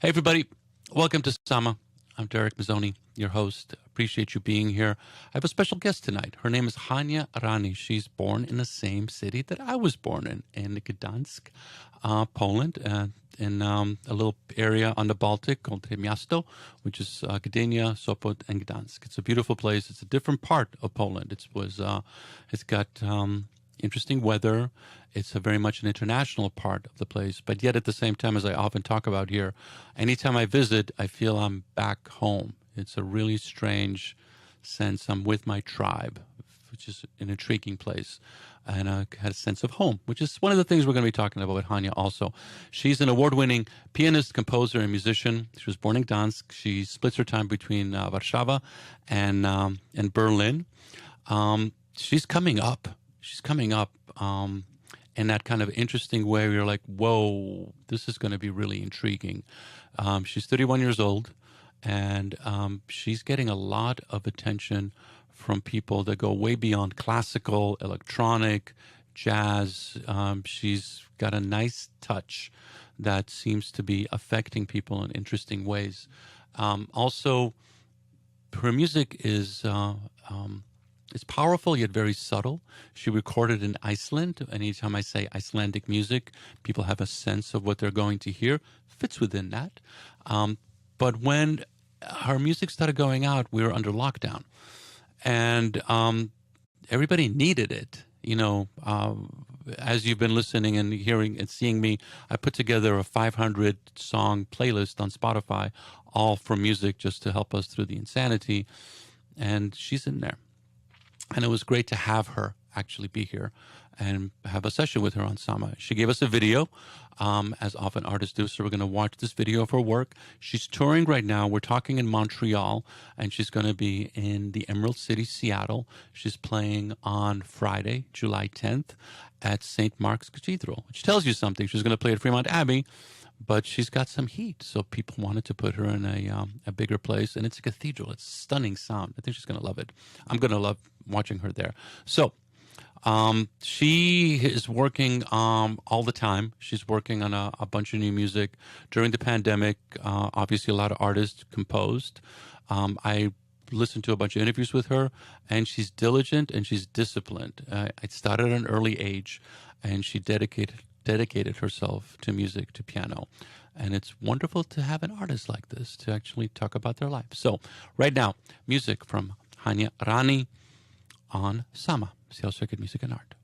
Hey, everybody. Welcome to Sama. I'm Darek Mazzone, your host. Appreciate you being here. I have a special guest tonight. Her name is Hania Rani. She's born in the same city that I was born in Gdansk, Poland, in a little area on the Baltic called Miasto, which is Gdynia, Sopot, and Gdansk. It's a beautiful place. It's a different part of Poland. It's got interesting weather. It's a very much an international part of the place, but yet at the same time, as I often talk about here, anytime I visit, I feel I'm back home. It's a really strange sense. I'm with my tribe, which is an intriguing place. And I had a sense of home, which is one of the things we're going to be talking about with Hania also. She's an award-winning pianist, composer, and musician. She was born in Gdansk. She splits her time between Warsaw and Berlin. She's coming up. In that kind of interesting way where you're like, whoa, this is going to be really intriguing. She's 31 years old, and she's getting a lot of attention from people that go way beyond classical, electronic, jazz. She's got a nice touch that seems to be affecting people in interesting ways. Also, her music is it's powerful yet very subtle. She recorded in Iceland. Anytime I say Icelandic music, people have a sense of what they're going to hear. Fits within that. But when her music started going out, we were under lockdown. And everybody needed it. You know, as you've been listening and hearing and seeing me, I put together a 500-song playlist on Spotify, all for music just to help us through the insanity. And she's in there. And it was great to have her actually be here and have a session with her on Sama. She gave us a video, as often artists do, so we're going to watch this video of her work. She's touring right now. We're talking in Montreal, and she's going to be in the Emerald City, Seattle. She's playing on Friday, July 10th, at St. Mark's Cathedral, which tells you something. She's going to play at Fremont Abbey, but she's got some heat, so people wanted to put her in a bigger place, and it's a cathedral. It's stunning sound. I think she's going to love it. I'm going to love watching her there. So she is working all the time. She's working on a bunch of new music. During the pandemic, obviously a lot of artists composed. I listened to a bunch of interviews with her, and she's diligent and she's disciplined. It started at an early age, and she dedicated herself to music, to piano. And it's wonderful to have an artist like this to actually talk about their life. So right now, music from Hania Rani on Sama, Seattle Circuit Music and Art.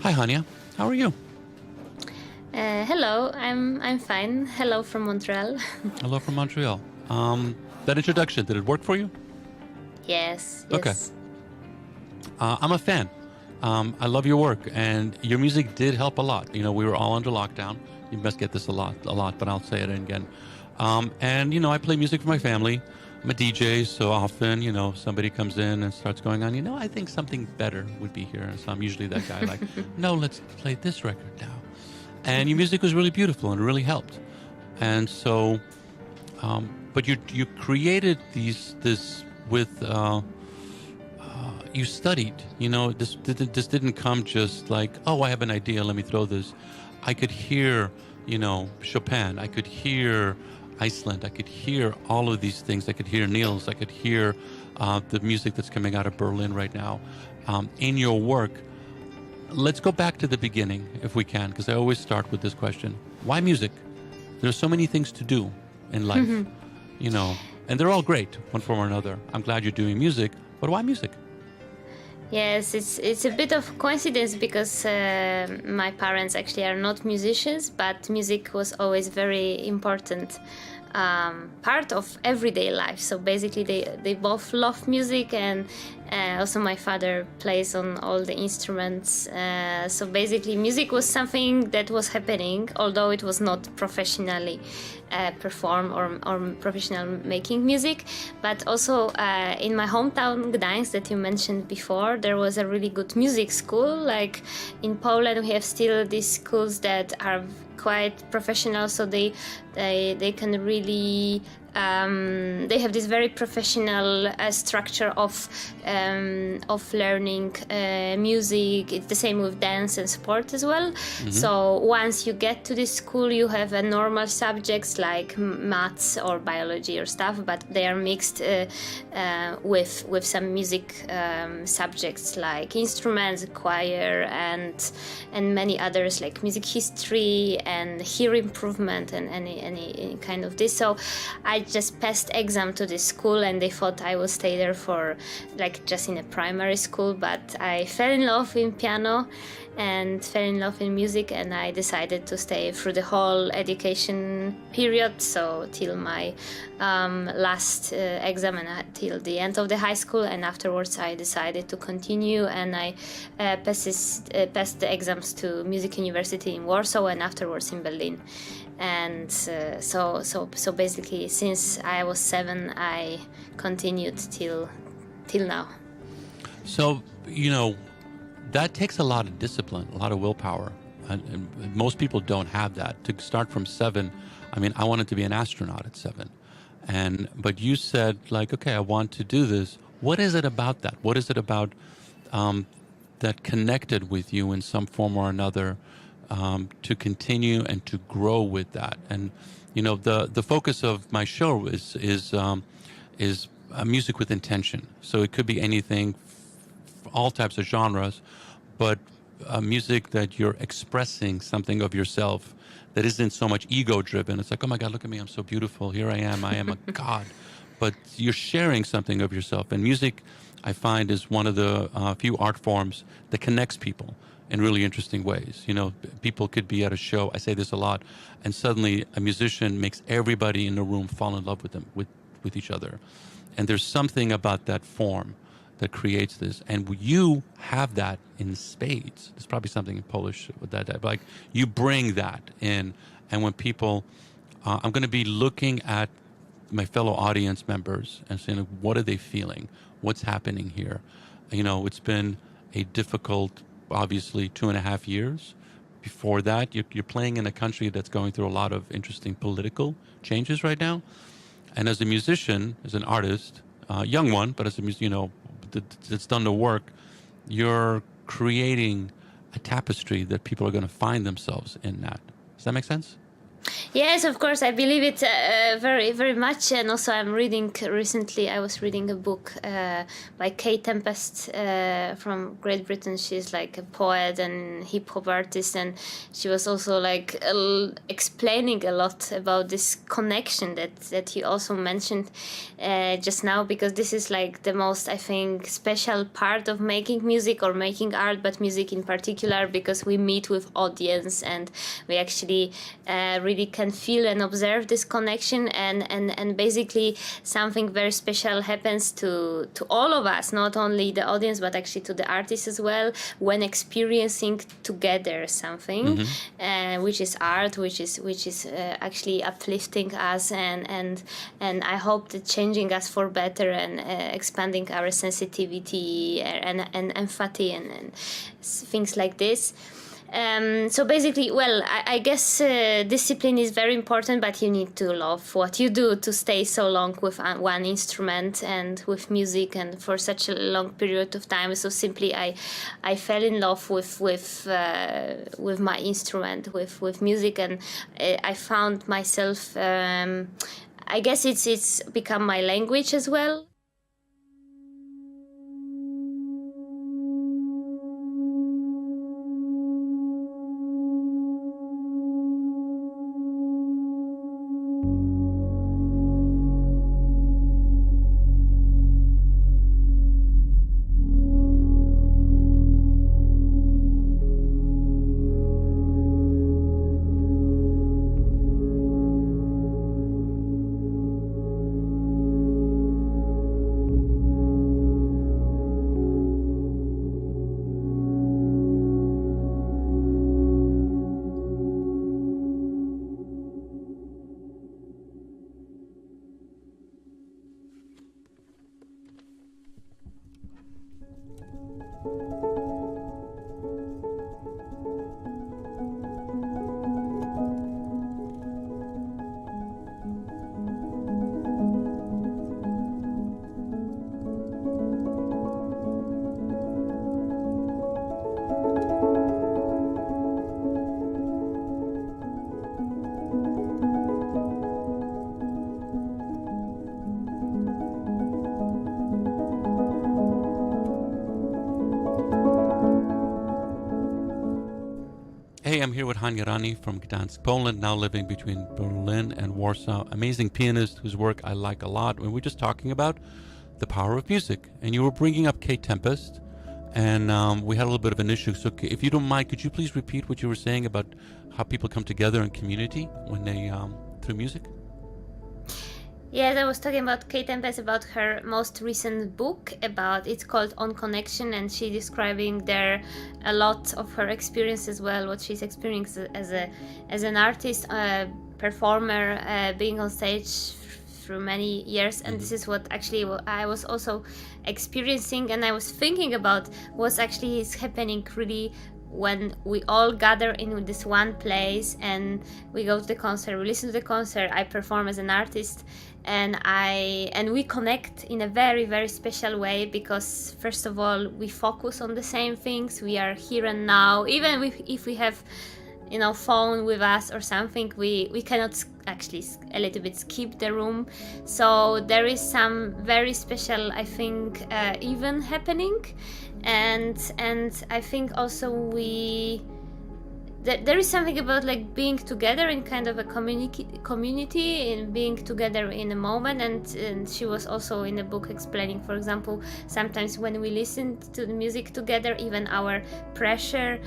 Hi, Hania. How are you? Hello, I'm fine. Hello from Montreal. Hello from Montreal. That introduction, did it work for you? Yes, Okay. yes. I'm a fan. I love your work, and your music did help a lot. You know, we were all under lockdown. You must get this a lot, but I'll say it again. And, you know, I play music for my family. I'm a DJ, so often, you know, somebody comes in and starts going on, you know, I think something better would be here. So I'm usually that guy like, no, let's play this record now. And your music was really beautiful and it really helped. And so, but you created this with, you studied, you know, this didn't come just like, oh, I have an idea, let me throw this. I could hear, you know, Chopin, I could hear Iceland, I could hear all of these things. I could hear Nils, I could hear the music that's coming out of Berlin right now. In your work, let's go back to the beginning if we can, because I always start with this question. Why music? There's so many things to do in life, you know, and they're all great, one form or another. I'm glad you're doing music, but why music? Yes, it's a bit of coincidence because my parents actually are not musicians, but music was always very important part of everyday life. So basically they both love music, and also my father plays on all the instruments. So basically music was something that was happening, although it was not professionally perform or professional making music. But also in my hometown Gdańsk that you mentioned before, there was a really good music school. Like in Poland we have still these schools that are quite professional, so they can really they have this very professional structure of learning music. It's the same with dance and sport as well. So once you get to this school, you have a normal subjects like maths or biology or stuff, but they are mixed with some music subjects like instruments, choir, and many others like music history and hear improvement and any kind of this. So I just passed exam to this school, and they thought I would stay there for like just in a primary school, but I fell in love in piano and fell in love in music, and I decided to stay through the whole education period, so till my last exam and till the end of the high school. And afterwards I decided to continue, and I passed the exams to Music University in Warsaw and afterwards in Berlin. And so basically since I was 7 I continued till now. So, you know, that takes a lot of discipline, a lot of willpower. And most people don't have that. To start from 7, I mean, I wanted to be an astronaut at 7. But you said, like, okay, I want to do this. What is it about that? What is it about that connected with you in some form or another to continue and to grow with that? And, you know, the focus of my show is music with intention. So it could be anything, all types of genres, but music that you're expressing something of yourself that isn't so much ego driven. It's like, oh my God, look at me, I'm so beautiful, here I am a god. But you're sharing something of yourself. And music, I find, is one of the few art forms that connects people in really interesting ways. You know, people could be at a show, I say this a lot, and suddenly a musician makes everybody in the room fall in love with them, with each other. And there's something about that form that creates this. And you have that in spades. There's probably something in Polish with that, but like you bring that in. And when people, I'm going to be looking at my fellow audience members and saying, what are they feeling? What's happening here? You know, it's been a difficult, obviously, 2.5 years. Before that, you're playing in a country that's going through a lot of interesting political changes right now. And as a musician, as an artist, young one, but as a musician, you know, that's done the work, you're creating a tapestry that people are going to find themselves in that. Does that make sense? Yes, of course, I believe it very, very much. And also, I'm reading recently. I was reading a book by Kay Tempest from Great Britain. She's like a poet and hip hop artist, and she was also like explaining a lot about this connection that you also mentioned just now, because this is like the most, I think, special part of making music or making art, but music in particular, because we meet with audience and we actually really can feel and observe this connection, and basically something very special happens to all of us, not only the audience but actually to the artist as well, when experiencing together something, which is art, which is actually uplifting us, and I hope that changing us for better, and expanding our sensitivity and empathy and things like this. So basically, well, I guess discipline is very important, but you need to love what you do to stay so long with one instrument and with music and for such a long period of time. So simply, I fell in love with my instrument, with music, and I found myself. I guess it's become my language as well. Hey, I'm here with Hania Rani from Gdansk, Poland, now living between Berlin and Warsaw. Amazing pianist whose work I like a lot. And we're just talking about the power of music. And you were bringing up Kate Tempest, and we had a little bit of an issue. So if you don't mind, could you please repeat what you were saying about how people come together in community when they through music? Yes, I was talking about Kate Tempest, about her most recent book. It's called On Connection, and she's describing there a lot of her experience as well, what she's experienced as an artist, performer, being on stage through many years. And this is what actually I was also experiencing, and I was thinking about what actually is happening really when we all gather in this one place and we go to the concert, we listen to the concert, I perform as an artist, and we connect in a very, very special way, because first of all, we focus on the same things, we are here and now. Even if we have phone with us or something, we cannot actually a little bit skip the room. So there is some very special, I think, event happening, and I think also there is something about like being together in kind of a community, and being together in a moment. And she was also in the book explaining, for example, sometimes when we listen to the music together, even our pressure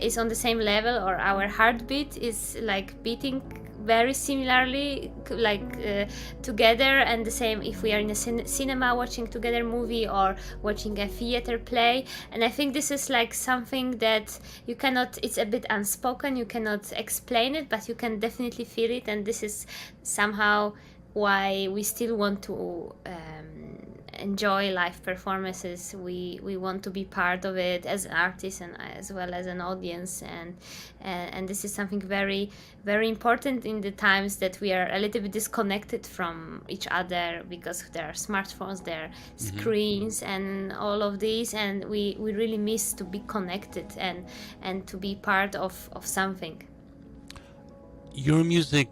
is on the same level, or our heartbeat is like beating very similarly, together. And the same if we are in a cinema watching together movie or watching a theater play. And I think this is like something that you cannot, it's a bit unspoken, you cannot explain it, but you can definitely feel it. And this is somehow why we still want to enjoy live performances. We want to be part of it as an artist and as well as an audience, and this is something very, very important in the times that we are a little bit disconnected from each other, because there are smartphones, there are screens and all of these, and we really miss to be connected and to be part of something. your music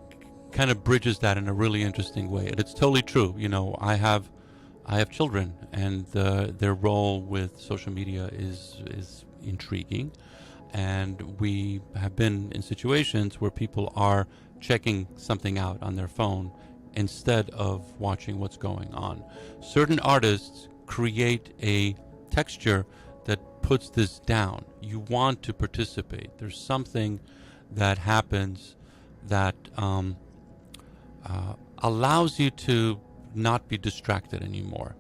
kind of bridges that in a really interesting way, and it's totally true. I have children, and their role with social media is intriguing, and we have been in situations where people are checking something out on their phone instead of watching what's going on. Certain artists create a texture that puts this down. You want to participate. There's something that happens that allows you to not be distracted anymore.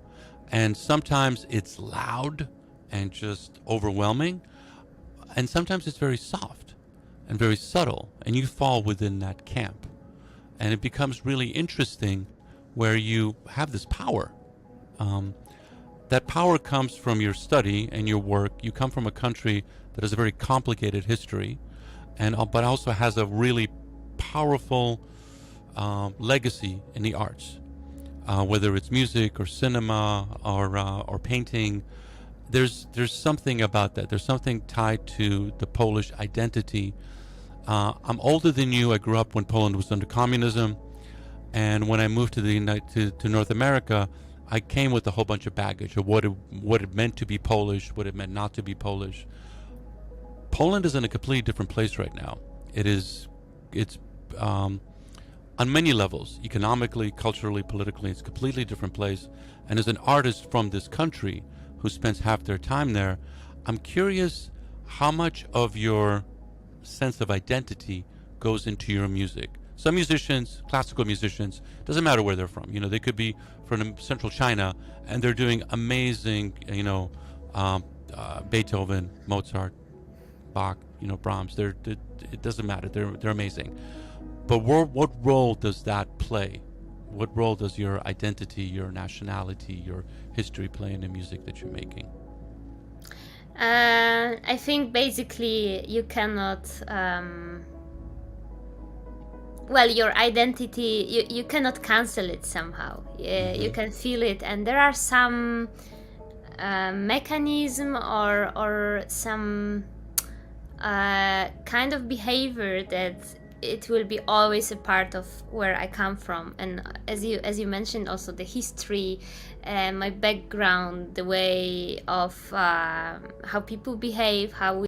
And sometimes it's loud and just overwhelming, and sometimes it's very soft and very subtle, and you fall within that camp. And it becomes really interesting where you have this power. That power comes from your study and your work. You come from a country that has a very complicated history, but also has a really powerful legacy in the arts. Whether it's music or cinema or painting, there's something about that. There's something tied to the Polish identity. I'm older than you. I grew up when Poland was under communism, and when I moved to North America, I came with a whole bunch of baggage of what it meant to be Polish, what it meant not to be Polish. Poland is in a completely different place right now. It's on many levels, economically, culturally, politically, it's a completely different place. And as an artist from this country who spends half their time there, I'm curious how much of your sense of identity goes into your music. Some musicians, classical musicians, doesn't matter where they're from. They could be from central China and they're doing amazing, Beethoven, Mozart, Bach, Brahms. It doesn't matter. They're amazing. But what role does that play? What role does your identity, your nationality, your history play in the music that you're making? I think basically you cannot, your identity, you cannot cancel it somehow. You can feel it, and there are some mechanism or some kind of behavior that it will be always a part of where I come from. And as you mentioned, also the history, my background, the way of how people behave, how we